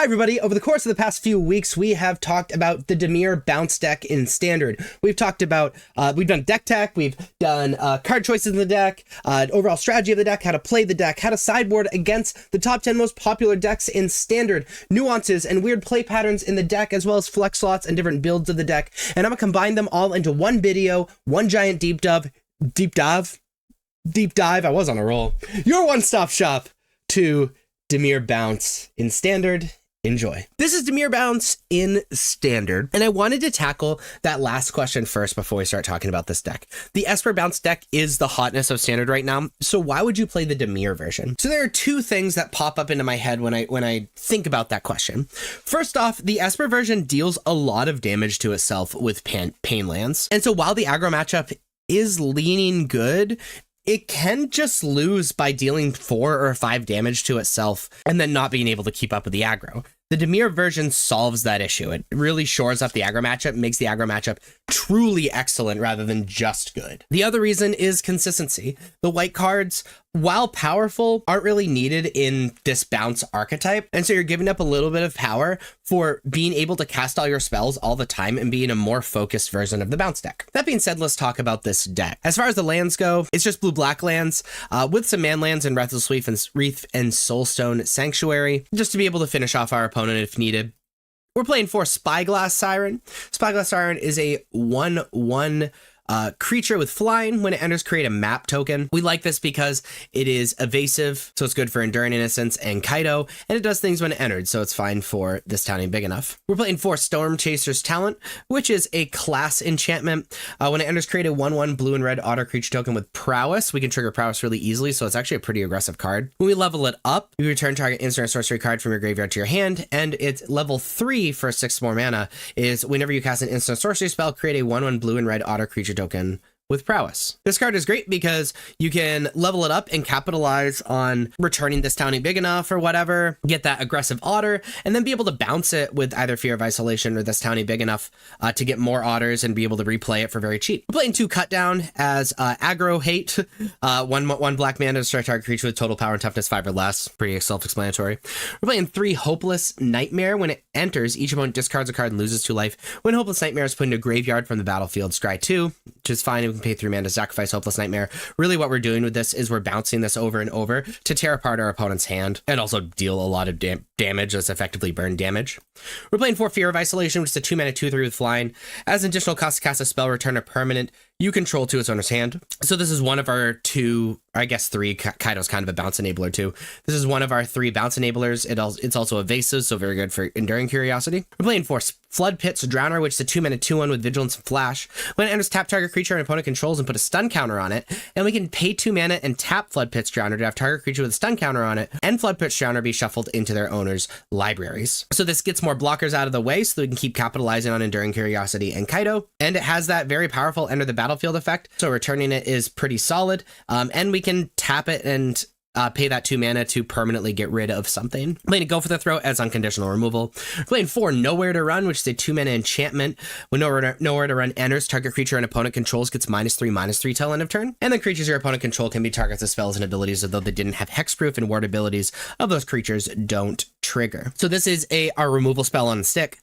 Hi everybody, over the course of the past few weeks, we have talked about the Dimir Bounce deck in Standard. We've talked about, we've done deck tech, we've done card choices in the deck, overall strategy of the deck, how to play the deck, how to sideboard against the top 10 most popular decks in Standard, nuances and weird play patterns in the deck, as well as flex slots and different builds of the deck. And I'm gonna combine them all into one video, one giant deep dive, I was on a roll. Your one-stop shop to Dimir Bounce in Standard. Enjoy. This is Dimir Bounce in Standard, and I wanted to tackle that last question first before we start talking about this deck. The Esper Bounce deck is the hotness of Standard right now, so why would you play the Dimir version? So there are two things that pop up into my head when I think about that question. First off, the Esper version deals a lot of damage to itself with pain lands, and so while the aggro matchup is leaning good, it can just lose by dealing 4 or 5 damage to itself and then not being able to keep up with the aggro. The Dimir version solves that issue. It really shores up the aggro matchup, makes the aggro matchup truly excellent rather than just good. The other reason is consistency. The white cards, while powerful, aren't really needed in this bounce archetype, and so you're giving up a little bit of power for being able to cast all your spells all the time and being a more focused version of the bounce deck. That being said, let's talk about this deck. As far as the lands go, it's just blue-black lands with some man lands and Wreath and Soulstone Sanctuary, just to be able to finish off our opponent if needed. We're playing for Spyglass Siren. Spyglass Siren is a 1/1 creature with flying. When it enters, create a map token. We like this because it is evasive, so it's good for Enduring Innocence and Kaido, and it does things when it enters, so it's fine for This Town Ain't Big Enough. We're playing for Storm Chaser's Talent, which is a class enchantment. When it enters, create a 1/1 blue and red otter creature token with prowess. We can trigger prowess really easily, so it's actually a pretty aggressive card. When we level it up, you return target instant or sorcery card from your graveyard to your hand, and it's level 3 for 6 more mana is whenever you cast an instant sorcery spell, create a 1/1 blue and red otter creature token with prowess. This card is great because you can level it up and capitalize on returning This Town Ain't Big Enough or whatever, get that aggressive otter, and then be able to bounce it with either Fear of Isolation or This Town Ain't Big Enough to get more otters and be able to replay it for very cheap. We're playing 2 Cut Down as aggro hate. One black mana to strike target creature with total power and toughness 5 or less. Pretty self-explanatory. We're playing 3 Hopeless Nightmare. When it enters, each opponent discards a card and loses 2 life. When Hopeless Nightmare is put into a graveyard from the battlefield, scry 2, which is fine. We can pay 3 mana to sacrifice Hopeless Nightmare. Really what we're doing with this is we're bouncing this over and over to tear apart our opponent's hand and also deal a lot of damage that's effectively burn damage. We're playing for Fear of Isolation, which is a 2 mana 2/3 with flying. As an additional cost to cast a spell, return a permanent you control to its owner's hand. So this is one of our 2, I guess 3, Kaido's kind of a bounce enabler too. This is one of our 3 bounce enablers. It's also evasive, so very good for Enduring Curiosity. We're playing for Flood Pit's Drowner, which is a 2 mana 2/1 with Vigilance and Flash. When it enters, tap target creature an opponent controls and put a stun counter on it. And we can pay 2 mana and tap Flood Pit's Drowner to have target creature with a stun counter on it and Flood Pit's Drowner be shuffled into their owner's libraries. So this gets more blockers out of the way so that we can keep capitalizing on Enduring Curiosity and Kaido. And it has that very powerful enter the battlefield effect. So returning it is pretty solid. And we can tap it and pay that 2 mana to permanently get rid of something. Playing Go for the Throat as unconditional removal. Playing 4 Nowhere to Run, which is a 2 mana enchantment. When Nowhere to Run enters, target creature an opponent controls gets -3/-3 till end of turn. And then creatures your opponent control can be targets of spells and abilities, although they didn't have hexproof and ward abilities of those creatures don't trigger. So this is our removal spell on the stick,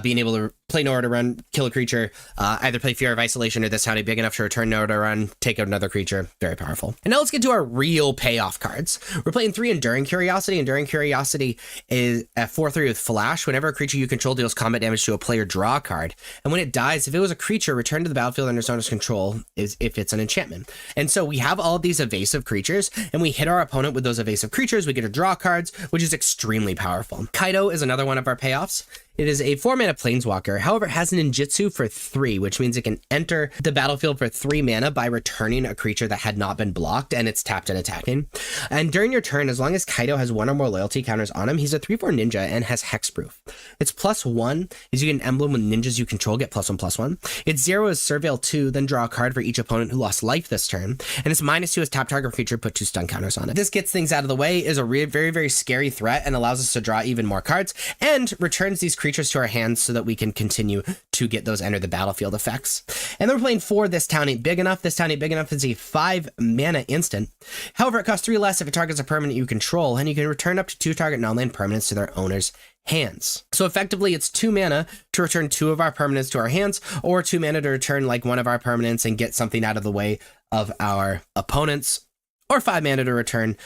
being able to play Nowhere to Run, kill a creature, either play Fear of Isolation or This Town Ain't Big Enough to return Nowhere to Run, take out another creature. Very powerful. And now let's get to our real payoff cards. We're playing 3 Enduring Curiosity. Enduring Curiosity is a 4/3 with Flash. Whenever a creature you control deals combat damage to a player, draw a card. And when it dies, if it was a creature, return to the battlefield under its owner's control if it's an enchantment. And so we have all of these evasive creatures, and we hit our opponent with those evasive creatures. We get to draw cards, which is extremely powerful. Kaido is another one of our payoffs. It is a 4 mana planeswalker. However, it has an ninjutsu for 3, which means it can enter the battlefield for 3 mana by returning a creature that had not been blocked and it's tapped and attacking. And during your turn, as long as Kaido has 1 or more loyalty counters on him, he's a 3/4 ninja and has hexproof. Its +1 is you get an emblem with ninjas you control, get +1/+1. Its 0 is Surveil 2, then draw a card for each opponent who lost life this turn. And its -2 is tap target creature, put 2 stun counters on it. This gets things out of the way, is a very, very scary threat and allows us to draw even more cards and returns these creatures to our hands so that we can continue to get those enter the battlefield effects. And then we're playing 4 This Town Ain't Big Enough. This Town Ain't Big Enough is a 5 mana instant. However, it costs 3 less if it targets a permanent you control, and you can return up to 2 target non-land permanents to their owner's hands. So effectively, it's 2 mana to return 2 of our permanents to our hands, or 2 mana to return like one of our permanents and get something out of the way of our opponents, or 5 mana to return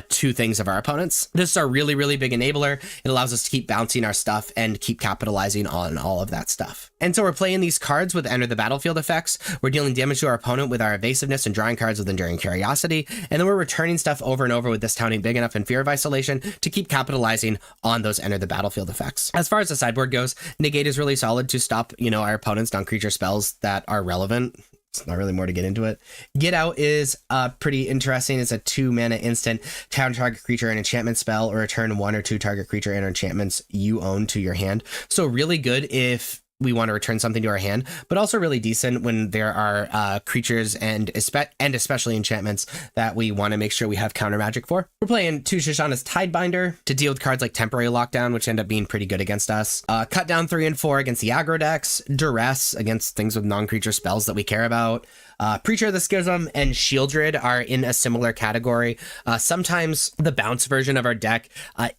2 things of our opponents. This is a really, really big enabler. It allows us to keep bouncing our stuff and keep capitalizing on all of that stuff. And so we're playing these cards with enter the battlefield effects. We're dealing damage to our opponent with our evasiveness and drawing cards with enduring curiosity. And then we're returning stuff over and over with this town ain't big enough and fear of isolation to keep capitalizing on those enter the battlefield effects. As far as the sideboard goes, negate is really solid to stop, our opponent's non-creature spells that are relevant. It's not really more to get into it. Get Out is pretty interesting. It's a 2 mana instant. Counter target creature and enchantment spell, or return 1 or 2 target creature and enchantments you own to your hand. So really good if we want to return something to our hand, but also really decent when there are creatures and especially enchantments that we want to make sure we have counter magic for. We're playing 2 Shoshana's Tidebinder to deal with cards like Temporary Lockdown, which end up being pretty good against us. Cut down 3 and 4 against the aggro decks. Duress against things with non-creature spells that we care about. Preacher of the Schism and Shieldred are in a similar category. Sometimes the bounce version of our deck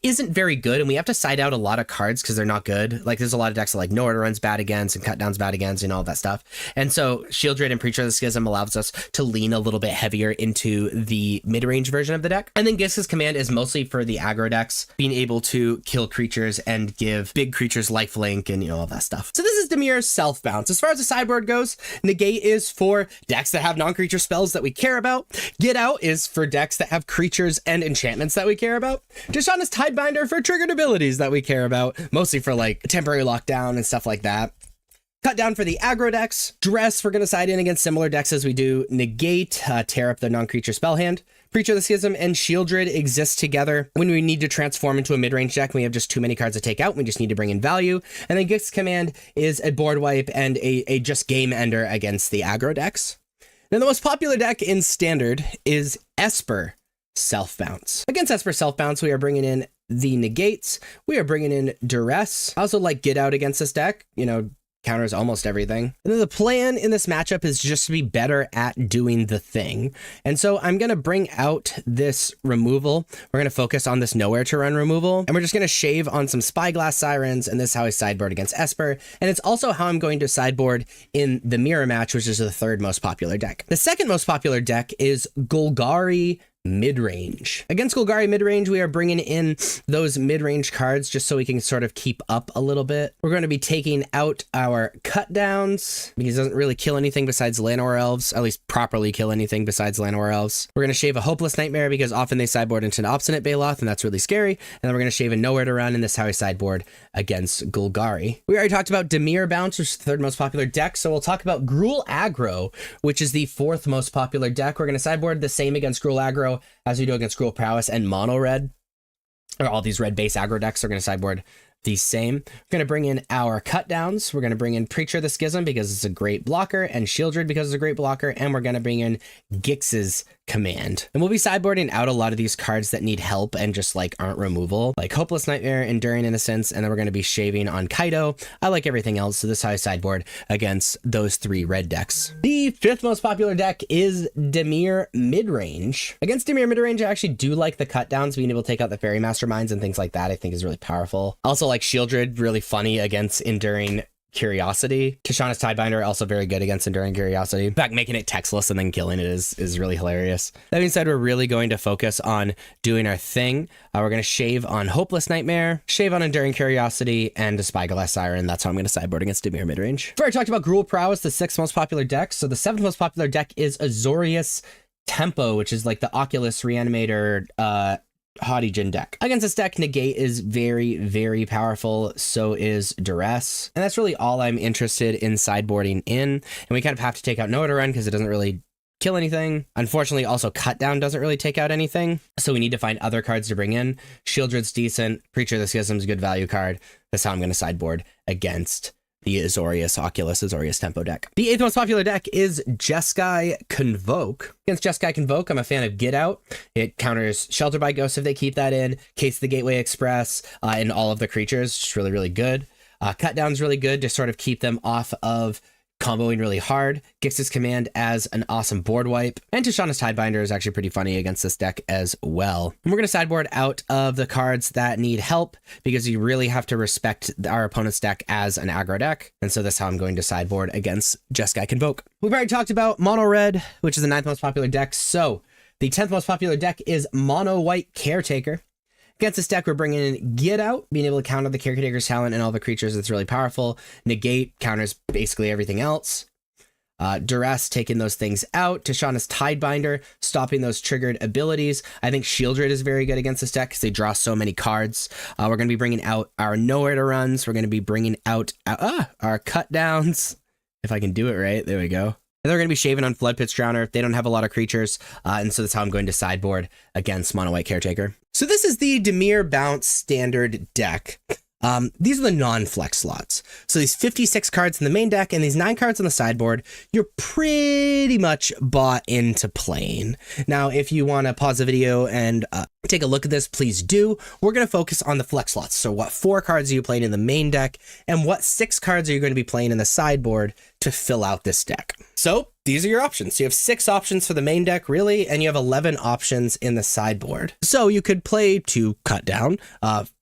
isn't very good, and we have to side out a lot of cards because they're not good. Like there's a lot of decks that like No Order Run's bad against and Cut Down's bad against and all that stuff. And so Shieldred and Preacher of the Schism allows us to lean a little bit heavier into the mid-range version of the deck. And then Gix's Command is mostly for the aggro decks, being able to kill creatures and give big creatures lifelink and all that stuff. So this is Dimir's Self Bounce. As far as the sideboard goes, negate is for decks that have non-creature spells that we care about. Get Out is for decks that have creatures and enchantments that we care about. Shoshana's Tidebinder for triggered abilities that we care about, mostly for like temporary lockdown and stuff like that. Cut down for the aggro decks. Dress, we're going to side in against similar decks as we do negate, tear up the non-creature spell hand. Preacher of the Schism and Shieldred exist together when we need to transform into a mid-range deck. We have just too many cards to take out. We just need to bring in value. And then Gix's Command is a board wipe and a just game ender against the aggro decks. Now, the most popular deck in Standard is Esper Self Bounce. Against Esper Self Bounce, we are bringing in the negates. We are bringing in Duress. I also like Get Out against this deck. Counters almost everything. And then the plan in this matchup is just to be better at doing the thing. And so I'm going to bring out this removal. We're going to focus on this Nowhere to Run removal. And we're just going to shave on some Spyglass Sirens. And this is how I sideboard against Esper. And it's also how I'm going to sideboard in the mirror match, which is the 3rd most popular deck. The 2nd most popular deck is Golgari Midrange. Against Golgari Midrange, we are bringing in those mid-range cards just so we can sort of keep up a little bit. We're going to be taking out our cut downs because it doesn't really kill anything besides Llanowar Elves, at least properly kill anything besides Llanowar Elves. We're going to shave a Hopeless Nightmare because often they sideboard into an Obstinate Baloth, and that's really scary. And then we're going to shave a Nowhere to Run, and this is how I sideboard against Golgari. We already talked about Dimir Bounce, which is the 3rd most popular deck, so we'll talk about Gruul Aggro, which is the 4th most popular deck. We're going to sideboard the same against Gruul Aggro as we do against Gruul Prowess and Mono Red, or all these red base aggro decks are going to sideboard the same. We're going to bring in our cut downs. We're going to bring in Preacher of the Schism because it's a great blocker, and Shieldred because it's a great blocker, and we're going to bring in Gix's Command. And we'll be sideboarding out a lot of these cards that need help and just like aren't removal, like Hopeless Nightmare, Enduring Innocence, and then we're going to be shaving on Kaido. I like everything else, so this is how I sideboard against those 3 red decks. The 5th most popular deck is Dimir Midrange. Against Dimir Midrange, I actually do like the cut downs, being able to take out the Fairy Masterminds and things like that I think is really powerful. Also like Shieldred, really funny against Enduring Curiosity. Shoshana's Tidebinder also very good against Enduring Curiosity. In fact, making it textless and then killing it is really hilarious. That being said, we're really going to focus on doing our thing. We're going to shave on Hopeless Nightmare, shave on Enduring Curiosity, and a Spyglass Siren. That's how I'm going to sideboard against Dimir Midrange. Before I talked about Gruul Prowess, the 6th most popular deck. So the 7th most popular deck is Azorius Tempo, which is like the Oculus Reanimator Haughty Djinn deck. Against this deck, negate is very, very powerful. So is Duress. And that's really all I'm interested in sideboarding in. And we kind of have to take out Nowhere to Run because it doesn't really kill anything. Unfortunately, also Cut Down doesn't really take out anything. So we need to find other cards to bring in. Shieldred's decent. Preacher of the Schism's a good value card. That's how I'm going to sideboard against the Azorius Tempo deck. The 8th most popular deck is Jeskai Convoke. Against Jeskai Convoke, I'm a fan of Get Out. It counters Shelter by Ghost if they keep that in, Case the Gateway Express, and all of the creatures. Just really, really good. Cut Down's really good to sort of keep them off of comboing really hard. Gix's Command as an awesome board wipe. And Tishana's Tidebinder is actually pretty funny against this deck as well. And we're going to sideboard out of the cards that need help because you really have to respect our opponent's deck as an aggro deck. And so that's how I'm going to sideboard against Jeskai Convoke. We've already talked about Mono Red, which is the 9th most popular deck. So the 10th most popular deck is Mono White Caretaker. Against this deck, we're bringing in Get Out, being able to counter the Caretaker's talent and all the creatures. It's really powerful. Negate counters basically everything else. Duress, taking those things out. Tishana's Tidebinder, stopping those triggered abilities. I think Shieldred is very good against this deck because they draw so many cards. We're going to be bringing out our Nowhere to Runs. We're going to be bringing out our Cut Downs. If I can do it right. There we go. And they're going to be shaving on Flood Pitch Drowner. They don't have a lot of creatures. And so that's how I'm going to sideboard against Mono White Caretaker. So this is the Dimir Bounce standard deck. These are the non-flex slots. So these 56 cards in the main deck and these 9 cards on the sideboard, you're pretty much bought into playing. Now, if you want to pause the video and take a look at this, please do. We're going to focus on the flex slots. So what 4 cards are you playing in the main deck and what 6 cards are you going to be playing in the sideboard to fill out this deck? So these are your options. You have 6 options for the main deck, really, and you have 11 options in the sideboard. So you could play to cut down,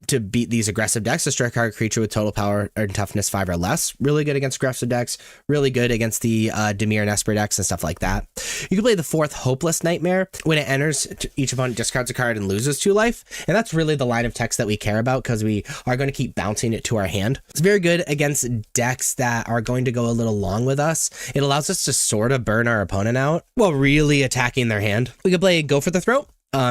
to beat these aggressive decks. Destroy a card creature with total power or toughness 5 or less. Really good against aggressive decks. Really good against the Dimir and Esper decks and stuff like that. You can play the 4th Hopeless Nightmare. When it enters, each opponent discards a card and loses 2 life. And that's really the line of text that we care about because we are going to keep bouncing it to our hand. It's very good against decks that are going to go a little long with us. It allows us to sort of burn our opponent out while really attacking their hand. We could play Go for the Throat.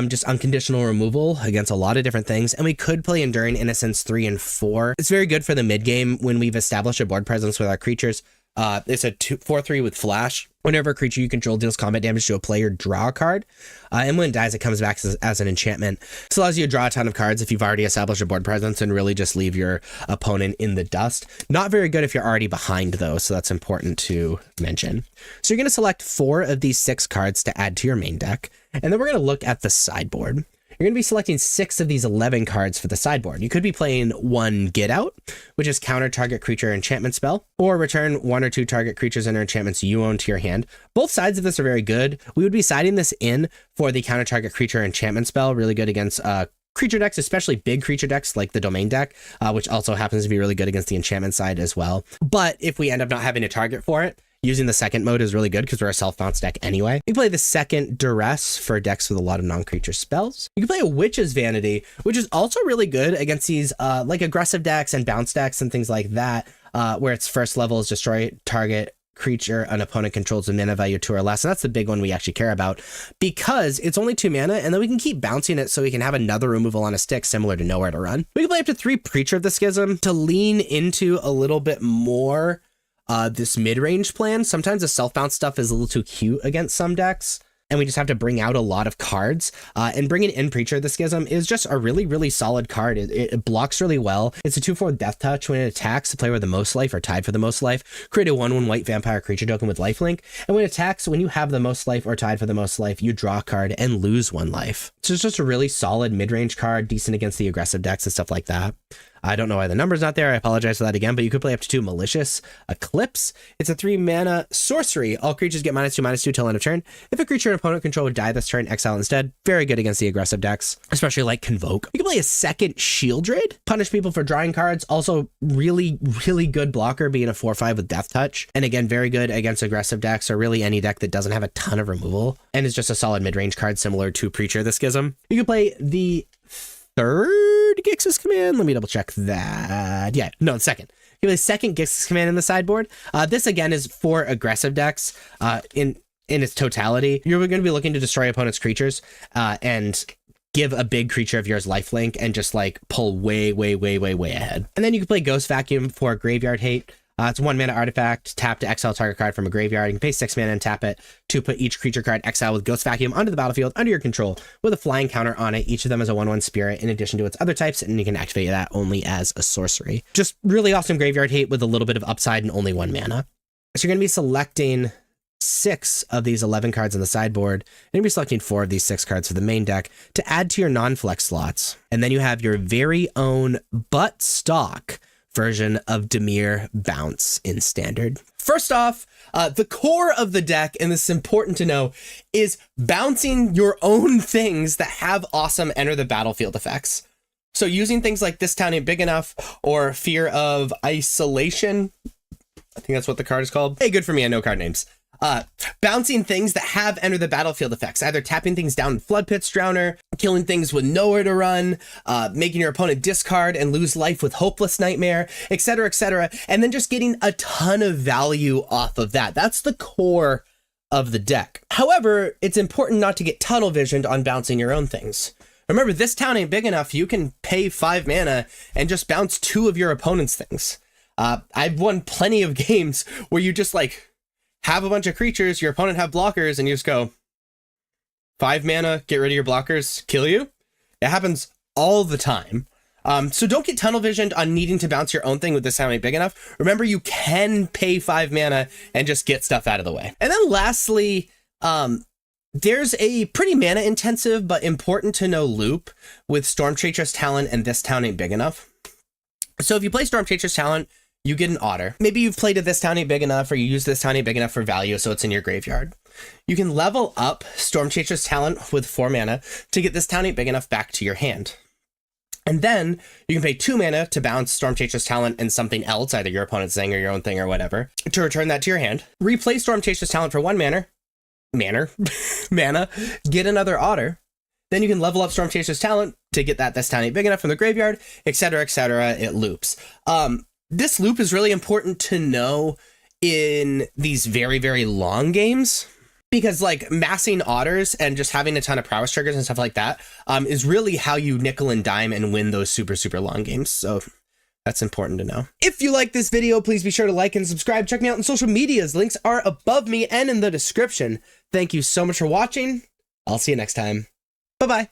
Just unconditional removal against a lot of different things. And we could play Enduring Innocence 3 and 4. It's very good for the mid game when we've established a board presence with our creatures. It's a 4/3 with flash. Whenever a creature you control deals combat damage to a player, draw a card. And when it dies, it comes back as an enchantment. This allows you to draw a ton of cards if you've already established a board presence and really just leave your opponent in the dust. Not very good if you're already behind, though, so that's important to mention. So you're going to select 4 of these 6 cards to add to your main deck. And then we're going to look at the sideboard. You're going to be selecting 6 of these 11 cards for the sideboard. You could be playing 1 Get Out, which is counter target creature enchantment spell, or return 1 or 2 target creatures and enchantments you own to your hand. Both sides of this are very good. We would be siding this in for the counter target creature enchantment spell, really good against creature decks, especially big creature decks like the Domain deck, which also happens to be really good against the enchantment side as well. But if we end up not having a target for it, using the second mode is really good because we're a self-bounce deck anyway. You can play the second Duress for decks with a lot of non-creature spells. You can play a Witch's Vanity, which is also really good against these like aggressive decks and bounce decks and things like that, where its first level is destroy target creature an opponent controls a mana value 2 or less. And that's the big one we actually care about because it's only 2 mana and then we can keep bouncing it so we can have another removal on a stick similar to Nowhere to Run. We can play up to 3 Preacher of the Schism to lean into a little bit more this mid-range plan. Sometimes the self-bounce stuff is a little too cute against some decks, and we just have to bring out a lot of cards. And bringing in Preacher of the Schism is just a really, really solid card. It blocks really well. It's a 2/4 Death Touch. When it attacks, the player with the most life or tied for the most life, create a 1/1 white vampire creature token with lifelink. And when it attacks, when you have the most life or tied for the most life, you draw a card and lose 1 life. So it's just a really solid mid-range card, decent against the aggressive decks and stuff like that. I don't know why the number's not there. I apologize for that again, but you could play up to 2 Malicious Eclipse. It's a 3 mana sorcery. All creatures get -2/-2 till end of turn. If a creature an opponent control would die this turn, exile instead. Very good against the aggressive decks, especially like Convoke. You can play a second Shieldred. Punish people for drawing cards. Also really, really good blocker, being a 4/5 with Death Touch. And again, very good against aggressive decks or really any deck that doesn't have a ton of removal and is just a solid mid-range card similar to Preacher of the Schism. You can play the 3rd Gix's Command. Let me double check that. Yeah, no, the 2nd. You have the 2nd Gix's Command in the sideboard. This again is for aggressive decks in its totality. You're going to be looking to destroy opponent's creatures and give a big creature of yours lifelink and just like pull way, way, way, way, way ahead. And then you can play Ghost Vacuum for Graveyard Hate. It's a 1 mana artifact. Tap to exile target card from a graveyard. You can pay 6 mana and tap it to put each creature card exile with Ghost Vacuum onto the battlefield under your control with a flying counter on it. Each of them is a 1/1 spirit in addition to its other types, and you can activate that only as a sorcery. Just really awesome Graveyard Hate with a little bit of upside and only 1 mana. So you're going to be selecting 6 of these 11 cards on the sideboard. You're going to be selecting 4 of these 6 cards for the main deck to add to your non-flex slots. And then you have your very own butt stock version of Dimir Bounce in Standard. First off, the core of the deck, and this is important to know, is bouncing your own things that have awesome enter the battlefield effects. So using things like This Town Ain't Big Enough or Fear of Isolation, I think that's what the card is called. Hey, good for me, I know card names. Bouncing things that have enter the battlefield effects, either tapping things down in Flood Pit's Drowner, killing things with nowhere to run, making your opponent discard and lose life with Hopeless Nightmare, etc., and then just getting a ton of value off of that. That's the core of the deck. However, it's important not to get tunnel visioned on bouncing your own things. Remember, This Town Ain't Big Enough, you can pay 5 mana and just bounce 2 of your opponent's things. I've won plenty of games where you just like have a bunch of creatures, your opponent have blockers, and you just go 5 mana, get rid of your blockers, kill you. It happens all the time. So don't get tunnel visioned on needing to bounce your own thing with This Town Ain't Big Enough. Remember, you can pay 5 mana and just get stuff out of the way. And then lastly, there's a pretty mana intensive but important to know loop with Stormchaser's Talent and This Town Ain't Big Enough. So if you play Stormchaser's Talent, you get an otter. Maybe you've played a This Town Ain't Big Enough, or you use This Town Ain't Big Enough for value, so it's in your graveyard. You can level up Stormchaser's Talent with 4 mana to get This Town Ain't Big Enough back to your hand. And then you can pay 2 mana to bounce Stormchaser's Talent and something else, either your opponent's thing or your own thing or whatever, to return that to your hand. Replay Stormchaser's Talent for 1 mana, get another otter. Then you can level up Stormchaser's Talent to get that This Town Ain't Big Enough from the graveyard, etc., it loops. This loop is really important to know in these very, very long games, because like massing otters and just having a ton of prowess triggers and stuff like that is really how you nickel and dime and win those super, super long games. So that's important to know. If you like this video, please be sure to like and subscribe. Check me out on social medias. Links are above me and in the description. Thank you so much for watching. I'll see you next time. Bye-bye.